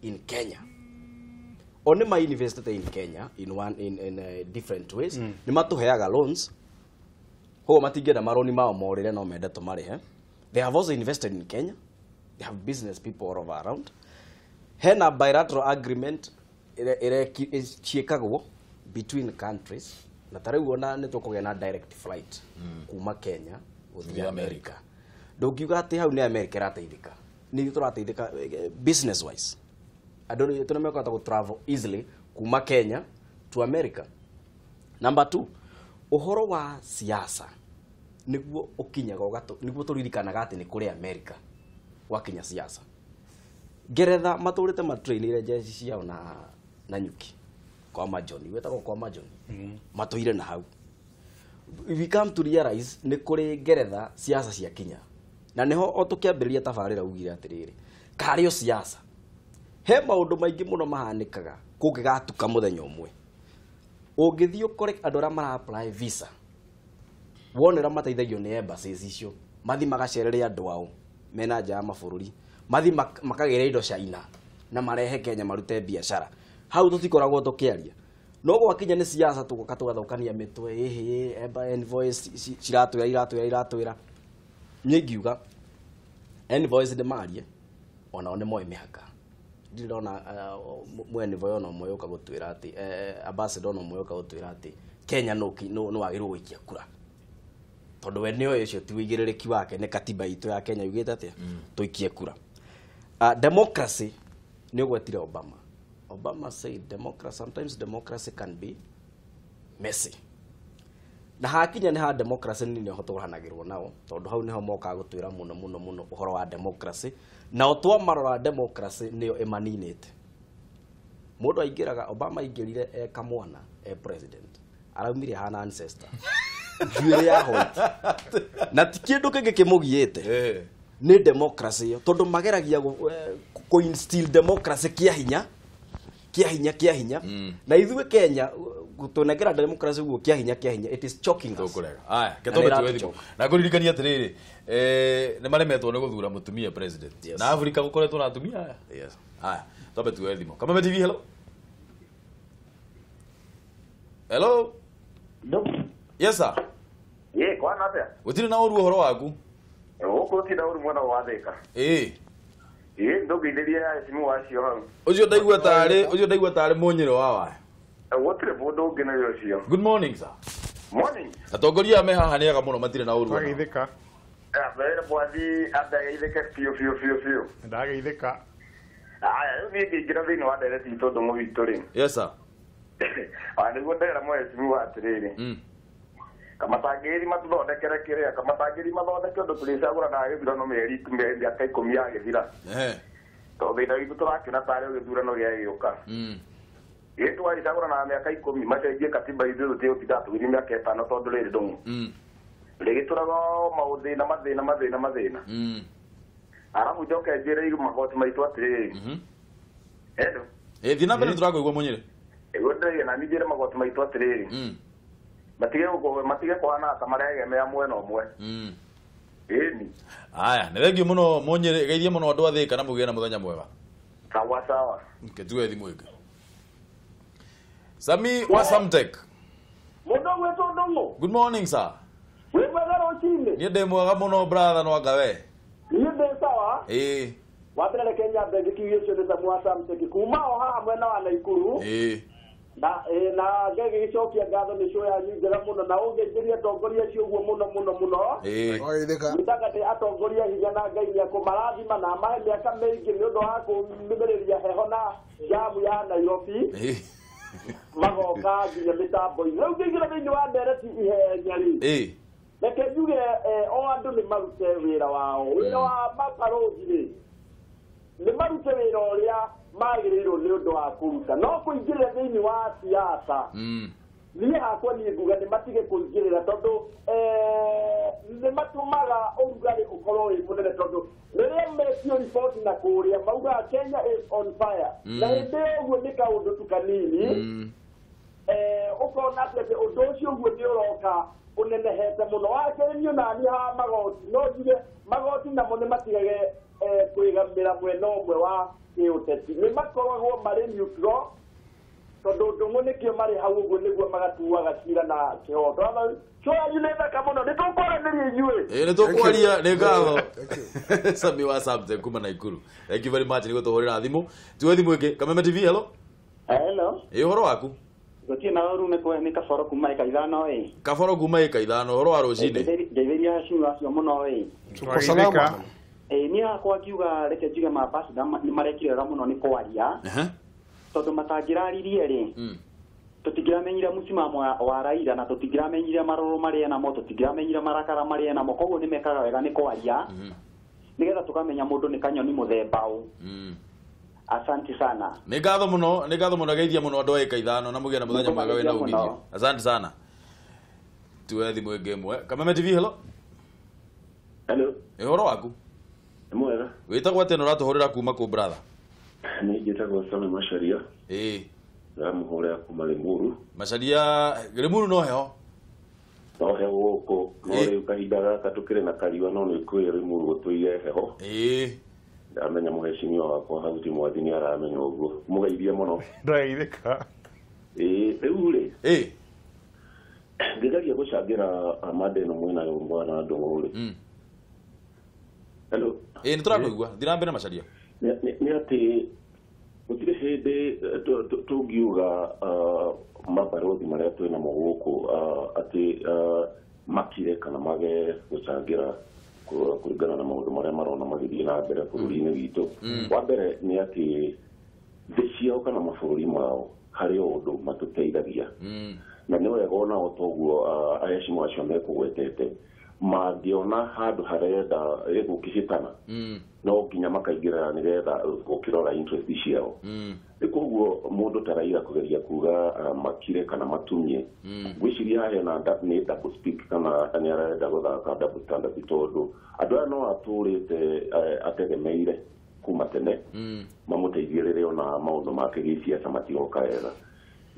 in Kenya. Oni ma invested in Kenya in different ways. Ni matuheaga loans. Ho matingena maroni mao morire no mende tumarihe. They have also invested in Kenya. They have business people all over around. Hena bilateral agreement is chiekagwo between countries na tareu ona nĩ tũkũgĩa na direct flight kuma Kenya gũthiĩ America. Ndũngiuga atĩ hau nĩ America ĩrateithĩka. Nĩ tũrateithĩka business wise. Andũ nĩ tũnamekota gũ travel easily kuma Kenya to America. Number 2, ũhoro wa siasa nĩguo ũkinyaga nĩguo tũririkanaga atĩ nĩ kũrĩ America wakinya siasa. Ngeretha matũrĩte matrainire jeshi ciao na nyuki kwa majoni wetagwo kwa majoni matũire na hau. We come to realize nĩ kũrĩ Ngeretha siasa cia kinya na niho o tũkĩambĩrĩria tabarĩra ugire atĩrĩrĩ karĩo siasa he maũndũ maingĩ mũno mahanĩkaga kũngĩgatuka mũthenya ũmwe. Ũngĩthiĩ ũkore andũ arĩa mara apply visa wonera mateithagio nĩ embassies icio mathi magacerere andũ ao mena nja ya mabũrũri mathi makagĩra indo China na marehe Kenya marute biashara. Hau tũtikoragwo tũkĩaria no gwakinya nĩ siasa tũgoka tũgathũkania mĩtwe invoice ciratwĩra niĩ ngiuga invoice ndĩmarie ona one moe mĩhaka ndirona mwene voyo no moyo ka gũtwĩra atĩ ambassador no moyo ka gũtwĩra atĩ Kenya no wagĩrĩirwo gũikia kura tondũ we nĩoĩ ũcio ti wĩigĩrĩrĩki wake nĩ katiba itũ ya Kenya yugĩte atĩa tũikie kura. Democracy nĩ ũgwetire Obama said sometimes democracy can be messy. Na hakinya nĩ ha democracy nĩ ho tũhanagĩrwo nao tondũ hau nĩho moka gũtwĩra mũno ũhoro wa democracy na otwa marora democracy nĩyo emaninĩte. Mũndũ aingĩraga Obama aingĩrire kamwana president araumire hana ancestor njuĩrĩ ya white na ti kĩndũ kĩngĩ kĩmũgiĩte nĩ democracy tondũ mageragia kũ-instill democracy kĩa hinya na ithuĩ Kenya gũtũnengera democracy guo kĩa hinya it is choking us. Aya ketobe tuwethimo na kũririkania atĩrĩrĩ nĩ maremetwo nĩ gũthura mũtumia president na Africa gũkoretwo na atumia aya. Aya tobe tuwethimo kama TV. Hello. Yes sir. Kwa nata ũtirĩ na ũru ũhoro waku ũkũ ti na ũru mwana wa theka ndũgeithĩria simu wacio hau ũcio ndaigua tarĩ mũnyĩro wa gũtirĩ mũndũ ũngĩ nayo ũcio. Good morning sir. Morning. Atongoria me haha nĩega mũno matirĩ na ũru Ndageithĩka. Mbere bwathi ndageithĩka biũ. Ndageithĩka. Aya niĩ ngĩingĩra thĩinĩ wa ndereti itũ ndũmũ witũ rĩ. Yes sir. Nĩguo ndera mwe simu wa atĩrĩrĩ kamatangĩri matũthondekere kĩrĩa kamatangĩri mathondeke ũndũ tũrĩcagũra na gĩthurano mĩaka 10 yagĩthira tondũ thĩna witũ tũrakĩona tarĩ gĩthurano gĩagĩũka twarĩcagũra na mĩaka 10 macenjie katiba ithuĩ tũtigũtinda tũgĩthiĩ mĩaka 5 tondũ rĩrĩ ndũng'ũ rĩgĩtũraga mathĩna arabu njoke njĩre magoti maitũ atĩrĩrĩ thiĩ na mbere nĩtũrakũigua mũnyĩrĩ ndĩrĩ na niĩ njĩre magoti maitũ atĩrĩrĩ matige kwana kamaregemea mwena ũmwe aya nĩ thengio mũno mũnyĩrĩ geithie mũno andũ a Thĩka na mũgĩe na mũthenya mwega. Sawa tuwe thimũ ĩngĩ. Sami wa Samtech. Mũndũ gwĩtwo Ndũng'ũ. Good morning sir. Wĩ mwega rũcinĩ? Niĩ ndĩ mwega mũno brother no anga we. Niĩ ndĩ sawa. Wambere Kenya bengi kiuye cio nĩ Sami wa Samtech kuma o haha mwena wa Naikuru. Na ngegĩcokia ngatho nĩ show yanyu njega mũno na ũngĩnjĩria atongoria cio ũguo mũno nĩtagatĩ atongoria hinya na Ngai nĩakũmarathima na mahe mĩaka mĩingĩ nĩ ũndũ wa kũmĩrĩria heho na jamu ya Nairobi magoka nginya mĩtambo-inĩ. Rĩu ngĩingĩra thĩinĩ wa ndereti ihenya rĩ reke njuge o andũ nĩ marute wĩra wao wĩra wa mabarũthi nĩ marute wĩra ũrĩa magĩrĩirwo nĩ ũndũ wa kũruta no kũingĩrĩra thĩinĩ wa siasa niĩ hakwa niĩ nguga nĩ matige kũingĩrĩra tondũ nĩ matũmaga ũrugarĩ ũkorwo wĩ mũnene tondũ rĩrĩa metio riboti na kũrĩa maugaga Kenya is on fire na hĩndĩ ũguo nĩ kaũndũ tu kanini ũkona atĩ ũndũ ũcio ũguo nĩ ũroka ũnenehete mũno wakerĩ niĩ naniĩ haha magoti no njuge magoti namo nĩ matigage kwĩgamĩra mwena ũmwe wa ũteti nĩ makoragwo marĩ neutral tondũ Ndũng'ũ nĩkĩo marĩ hau ũguo nĩguo magatuaga cira na kĩhoto coyanyu nĩ thaka mũno nĩ tũkwaranĩria inyuĩ nĩ tũkwaria nĩ ngatho Sami wa Samtech kuma Naikuru. Thank you very much nĩ gũtũhũrĩra thimũ tuwe thimũ ĩngĩ Kameme TV. Hello. Hello. Ũhoro waku? Gotie na rume ko ni kaboro kuma ikaithano kaboro kuma ikaithano horo wa rucini ndetheria ciuga cio muno Tuko salama. Ni akwa kiuga reke njuge mabacida ni marekire wega muno ni kwaria tondu matangiraririe tutigiramenyire musimamo wa Raila na tutigiramenyire maroro maria namo tutigiramenyire marakara maria namo koguo ni mekaga wega ni kwaria nigetha tukamenya mundu ni kanyoni muthemba u asante sana ni ngatho muno geithia muno andu ikaithano na mugie na muthenya mwega wina umithio asante sana tuethi mwenge mwe Kameme TV hello horo waku mwega witagwo ateno ratuhurira kuma ku brother ni njitagwo Sami Macharia muhore kuma Limuru Macharia Limuru no heho guku no riu kahinda gaka tukire na kariwa no ni kwire Limuru gutuire heho amenya muheshimiwa wakwa hau ti mwathini aramenya uguo mugeithie muno ndaithika riu ri ngegaria gucangira amade no mwina yomba na ndunguri hello ni turakuigua thira mbere Macharia ni ati gutire hindi tungiuga mabarothi maria twina muguku ati makire kana mage gucangira kuringana na maundu maria marona magithii na mbere bururi-ini witu wa mbere ni ati thĩ ciao kana mabũrũri mao harĩ ũndũ matuteithagia na nĩ wega ona o toguo aheshimiwa acio mekũgwetete mangĩona handũ harenda gũkĩhĩtana no nginya makaingĩrĩra nĩgetha gũkĩrora interest ciao nĩ koguo mũndũ ta Raila kũgeria kuga makire kana matumie ngwĩciria hahe na nĩ double speak kana nĩ arenda gũthaka double standard tondũ andũ aya no atũrĩte ategemeire kuma tene mamũteithie rĩrĩa ona maũndũ make gĩciaca matigoka wega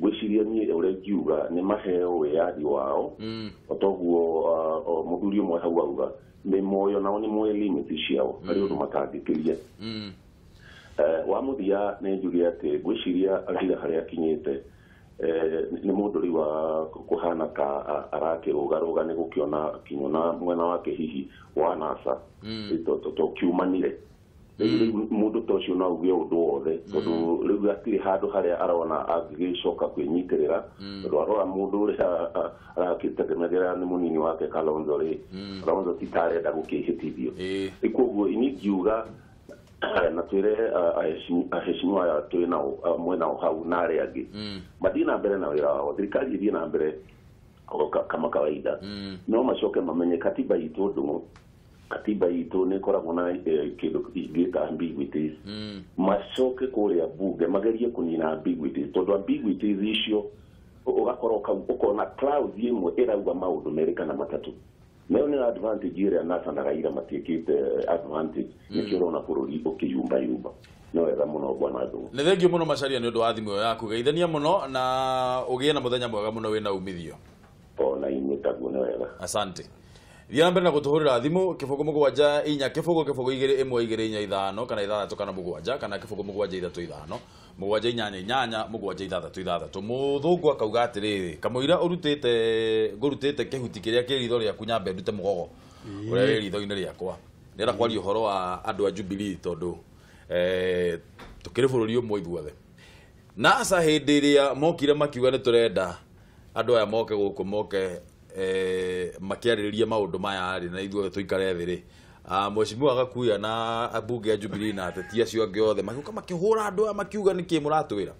gwĩciria niĩ ũrĩa ngiuga nĩ maheo wĩyathi wao otoguo mũthuri ũmwe hau auga nĩ moyo nao nĩ moe limit ciao harĩ ũndũ matangĩkĩria wa mũthia nĩ njuge atĩ gwĩciria Raila harĩa akinyĩte nĩ mũndũ rĩu wa kũhana ta arakĩrũgarũga nĩ gũkĩona kinyona mwena wake hihi wa NASA tũkiumanire mundu ta ucio no auge undu wothe tondu riu atirĩ handũ harĩa arona angĩgĩcoka kwĩnyitĩrĩra tondu arora mũndũ ũrĩa arakĩtegemagĩra nĩ mũnini wake Kalonzo rĩ Kalonzo titarenda gũkĩhĩtithio koguo ini ngiuga na twĩre aheshimiwa aya twĩna mwena hau na arĩa angĩ mathiĩ na mbere na wĩra wao thirikari ĩthiĩ na mbere kama kawaida no macoke mamenye katiba itũ ndũmũ katiba itu nĩ koragwo na kĩndũ ingĩta ambiguities macoke kũrĩa bunge magerie kũnina ambiguities tondũ ambiguities icio ũgakorwo ũkona clause ĩmwe ĩrauga maũndũ merĩ kana matatũ nayo nĩ advantage ĩrĩa NASA na Raila matiĩkĩte advantage nĩkĩo ũrona bũrũri ũkĩyumbayumba no wega mũno bwana Ndung'u nĩ thengio mũno Macharia nĩ ũndũ wa thimũ yaku geithania mũno na ũgĩe na mũthenya mwega mũno wĩna umithio ona inyuĩ taguo nĩ wega asante Thiana mbere na gutuhurira thimu kifungu mugwanja inya kifungu 2-1-2-5 kana 6 kana mugwanja kana kifungu mugwanja 3-5 mugwanja inyanya inyanya mugwanja 6-6 muthungu akauga atiriri kamuira ngurutite kihuti kiria kiritho ria kunyambe ndute mugogo uria ritho-ini riakwa nira kwaria uhoro wa andu a Jubilee tondu tukiri bururi umwe ithuothe NASA hindi iria mokire makiuga ni turenda andu aya moke guku moke makiarĩrĩria maũndũ maya arĩ na ithuothe tũikare thĩ rĩ mheshimiwa agakuya na abunge ya Jubilee na ateti acio angĩ othe magĩũka makĩhũra andũ aya makiuga nĩkĩ mũratwĩra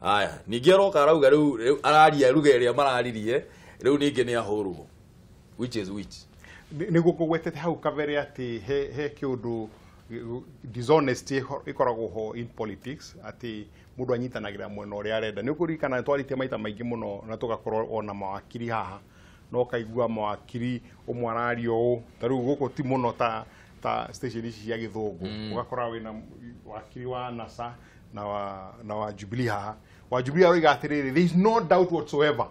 aya ningĩ aroka arauga rĩu araria ruga ĩrĩa mararirie rĩu ningĩ nĩ ahũrwo which is which nĩguo kũgwetete hau kabere atĩ he kĩũndũ dishonesty ikoragwo ho in politics ati mũndũ anyitanagĩra mwena ũrĩa arenda nĩ ũkũririkana twaritie maita maingĩ mũno na tũgakorwo ona mawakiri haha no kaigua mawakiri ũmwe arario ũũ ta rĩu gũkũ ti mũno ta station ici cia gĩthũngũ ũgakora wĩna wakiri wa NASA na wa Jubilee haha wa Jubilee aroiga atĩrĩrĩ there is no doubt whatsoever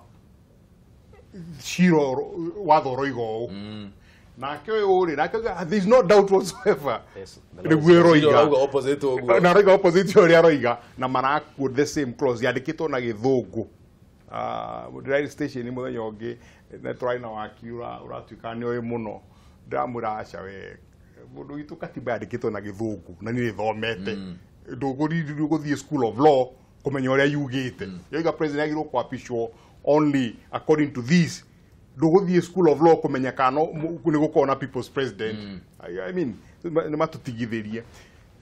Shiro watho roiga ũũ nake ũyũ nake there is no doubt whatsoever nĩguo roiga na roiga opposite ũrĩa roiga na marakuo the same clause yandĩkĩtwo na gĩthũngũ radio station mũthenya ũngĩ na tũrarĩ na wakiri ũratuĩka nĩ oĩ mũno ndamwĩra aca we mũndũ witũ katiba yandĩkĩtwo na gĩthũngũ na niĩ thomete ndũgũthiĩ school of law kumenya uria yugite yoiga president agirwo kwapishwo only according to this nduguthie school of law kumenya kana ni gukona people's president I mean ni matutigithirie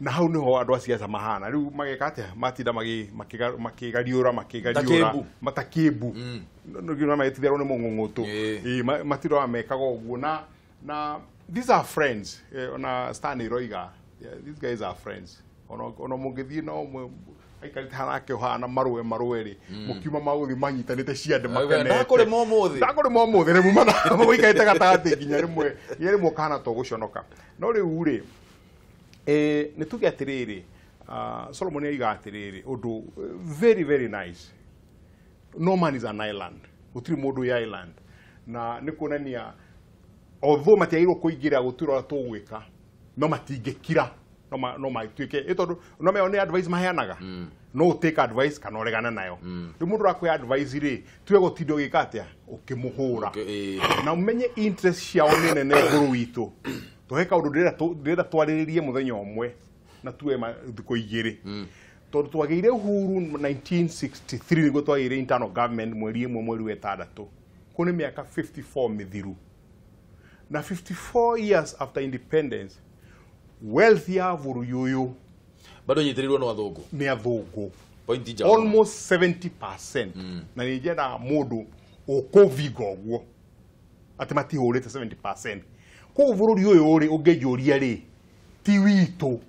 na hau niho andu a siasa mahana riu mageka atia matinda makigariura matakibu no maitithero ni mungungutu matinda mekaga uguo na these are friends na Stanley Roiga these guys are friends ono mungithie no aikarite hanake hana marwe ri mukiuma mauthi manyitanite ciande makenete ndakore momuthi ne mumana muikarite gatagati ginya rimwe kana to guconoka no riu ri ni tuge atiriri Solomon aiga atiriri undu very very nice. No man is an island, gutiri mundu ya island na ni kuonania although matiairwo kuingira gutiro tugwika no matingekira no maituike itondo no me one advice maheanaga no take advice kana oregana nayo ri mundu rakwe advice ri tuwe gotindo gikatia ukimuhura na umenye interest cia onene ne nguru witu tuheka undu ndira twariririe muthenya omwe na tuwe thiko igiri tondu twagire uhuru 1963 nigo twagire internal government mweri wa 6 kuni miaka 54 mithiru na 54 years after independence wealth ya vuru yuyu bado nyitirirwo no athungu ni athungu point jamu almost 70% na nijenda mundu ukovigo guo atimati holete 70% ko vuru yuyu uri ungejuria ri ti witu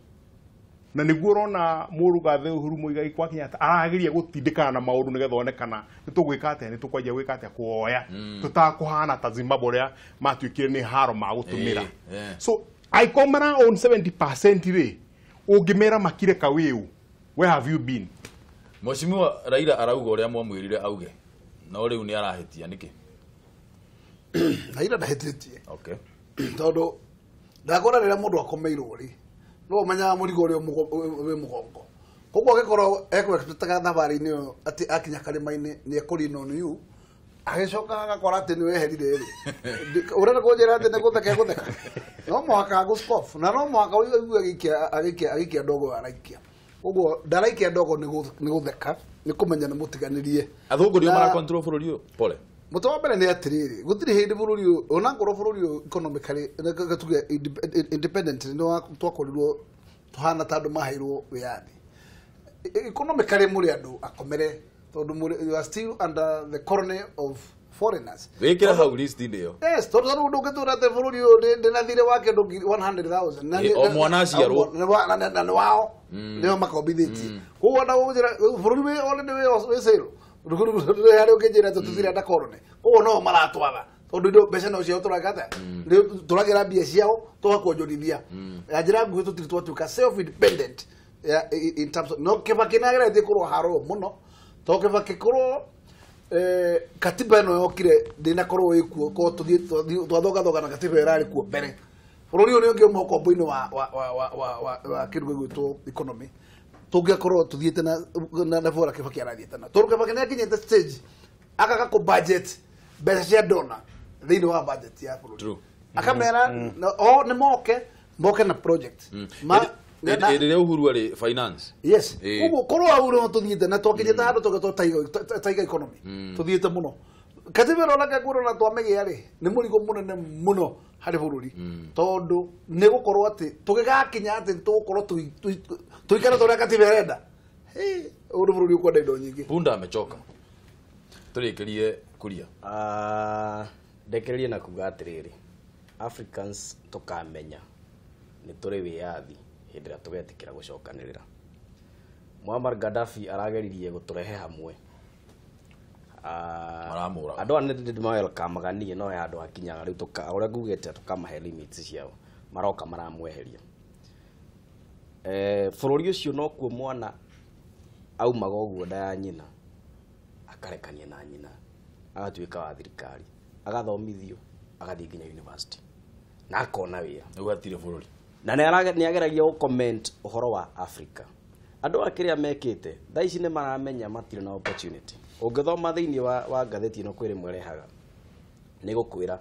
na niguo rona murugathe Uhuru Muigai kwa Kenyatta aragiria gutindikana na maundu nigetha onekana nitugwika atia nitukwaje gwika atia kuoya tutakuhana ta Zimbabwe ria matuikire ni haro ma gutumira so I come around on 70% ri ungimera makire kawiu where have you been Mheshimiwa Raila arauga uria mwamwirire auge na riu ni arahetia niki Raila ndahetitie okay tondu ndakora rira mundu akomeirwo ri no manya murigo uri we mugongo koguo agikoro expectaga thabari-ini ati akinya karima-ini ni ekurino ni yu agicoka agakora ati ni weherire ri urenda kunjira ati ni gutheka no mwaka guscoff na no mwaka uyu agikia ndogo araikia koguo ndaraikia ndogo ni gutheka ni kumenya ni mutiganirie athungu ndio mara control bururi uyu pole muto mbere ni atiriri gutiri hindi bururi uyu ona ngoro bururi uyu economically gatuge independent no twakorirwo tuhana tandu mahairwo wiani economically muri andu akomere tondu you are still under the colony of foreigners wekira hau list ndio yes tondu ndugitura te bururi uyu ndinathire wake 100,000 o mwana ciarwo na wao ndio makobithitie kuo na ujira bururi we already we sale ruguru hari ukejira tutithira nda korone ugo no maratwatha tondu ndo mbeca no cio turakata turagira mbia ciao tugakuonjorithia njira nguhi tutiri twatuka self independent in terms of no Kibaki nagira thikurwo haro muno to Kibaki kurwo katiba no yokire ndina korwo ikuo ko tuthie twathoga na katiba irari kuo mbere bururi uyu ni ungi moko mbuini wa kirugo gwitwo economy tungiakorwo tuthiete na bora Kibaki arathiete na toruke Kibaki akinyete stage akaga ku budget mbeca cia dona thiini wa budget ya bururi akamera ni moke na project ere Uhuru ari finance yes ugo korwo Uhuru tuthiete na twakinyete handu tugatwa taiga economy tuthiete muno katiba ro laka kuro na twamege ari ni murigo munene muno hari bururi tondu ni gukorwo ati tugigakinya ati tugukorwo tuikara turia katiba irenda uri bururi ukwenda indo nyingi punda amechoka turikirie kuria ndekererie na kuga atiriri Africans tukamenya ni turi wiathi hindira tugetikira gucokanirira Muammar Gaddafi arageririe guturehe hamwe andu anedi welcome gani no ya andu akinyaga riu tuka uria ngugete tukamahe limits ciao maroka maramweheria bururi ucio no kuo mwana aumaga uguo nda ya nyina akarekania na nyina agatuika wa thirikari agathomithio agathii nginya university na akona wira ugatire bururi na ni ageragia ku comment uhoro wa Africa andu akiria mekite thaici ni maramenya matire na opportunity ungithoma thiini wa gatheti no kwire mwerehaga ni gukwira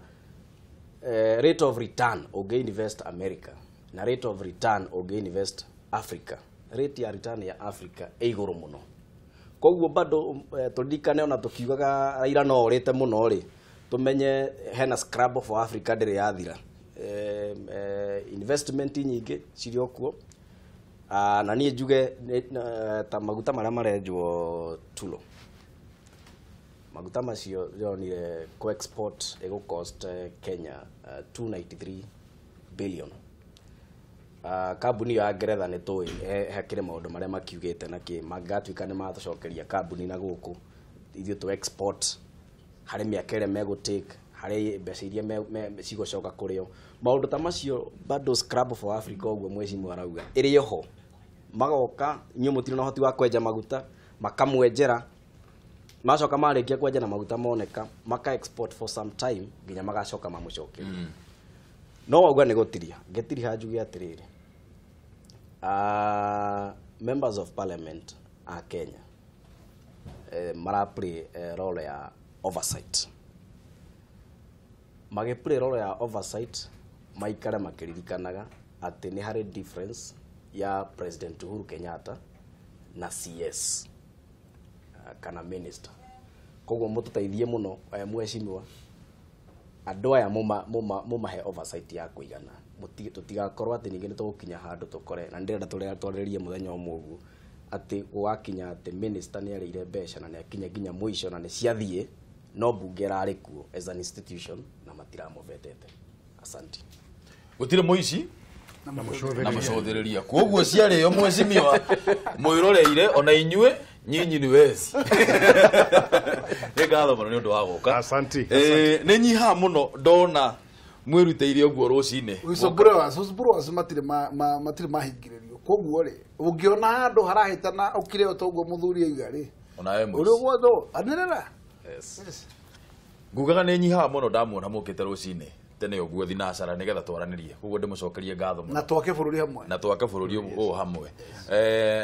rate of return unge invest America na rate of return unge invest Africa rate ya return ya Africa iguru muno koguo bado turirikane ona tukiugaga Raila no orite muno ri tumenye hena scrap for Africa ndiri yathira investment nyingi cirio kuo na nie njuge ta maguta maria marenjwo Tulo maguta macio yonire co export ego cost Kenya 293 billion kambuni ya Ngeretha nĩ tũĩ hakĩrĩ maũndũ marĩa makiugĩte na kĩ magatuĩka nĩ matũcokeria kambuni na gũkũ ithuĩ tũ export harĩ mĩaka ĩrĩa megũtake harĩ mbeca iria cigũcoka kũrĩo maũndũ ta macio bado scrap for Africa ũguo mwecimu arauga ĩrĩ ho magoka inyuĩ mũtirĩ na ũhoti wa kwenja maguta makamwenjera macoka marĩkia kwenja na maguta moneka maka export for some time nginya magacoka mamũcokeria no wagwa nĩ gũtiria ngetiria njuge atĩrĩrĩ members of parliament a Kenya mara play role ya oversight play role ya oversight maikare makiririkanaga atĩ nĩ harĩ difference ya President Uhuru Kenyatta na CS kana minister koguo mũtũteithie mũno mwecimwa andũ aya mumahe oversight ya kuigana tutigakorwo atĩ ningĩ nĩ tũgũkinya handũ tũkore na ndĩrenda tũrĩrie mũthenya ũmwe ũguo atĩ gũgakinya atĩ minister nĩ arĩire mbeca na nĩ akinya nginya mũico na nĩ ciathiĩ no mbunge rarĩ kuo as an institution na matiramũvetete asante gũtirĩ mũici na mũcothereria koguo ciarĩo mwecimiwa mwĩroreire ona inyuĩ nyinyi nĩ wezi ngatho mũno nĩ ũndũ wa gũka asante nĩ nyiha mũno ndona mwĩrutĩire ũguo rũcinĩ Usobro matire mahingĩrĩrio koguo rĩ ũngĩona handũ harahĩtana ũkire ũtoguo mũthuri aiga rĩ ona we mũici ũrĩ guotho anĩrĩra ngugaga nĩ nyiha mũno ndamuona mũkĩte rũcinĩ tene ũguo thinacara nĩgetha twaranĩrie koguo ndĩmũcokerie ngatho mũno na twake bũrũri hamwe na twake bũrũri ũũ hamwe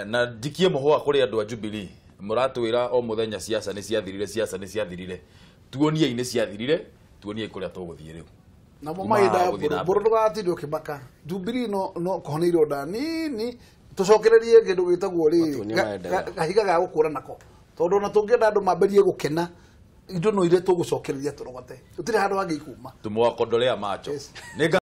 na ndikie mũhũa kũrĩ andũ a Jubilee mũratwĩra o mũthenya siasa nĩ ciathirire tuonie nĩ ciathirire tuonie kũrĩa tũgũthiĩ rĩu na mahinda bũrũri gatĩrio kĩmaka Jubilee no koneirwo nini tũcokererie kĩndũ gĩtagwo rĩ gahiga ga gũkũra nako tondũ na tũngĩenda andũ mamberie gũkena indo no ire tũgũcokereria tũrogote tũtirĩ handũ hangĩ ikuma tumwakodolea macho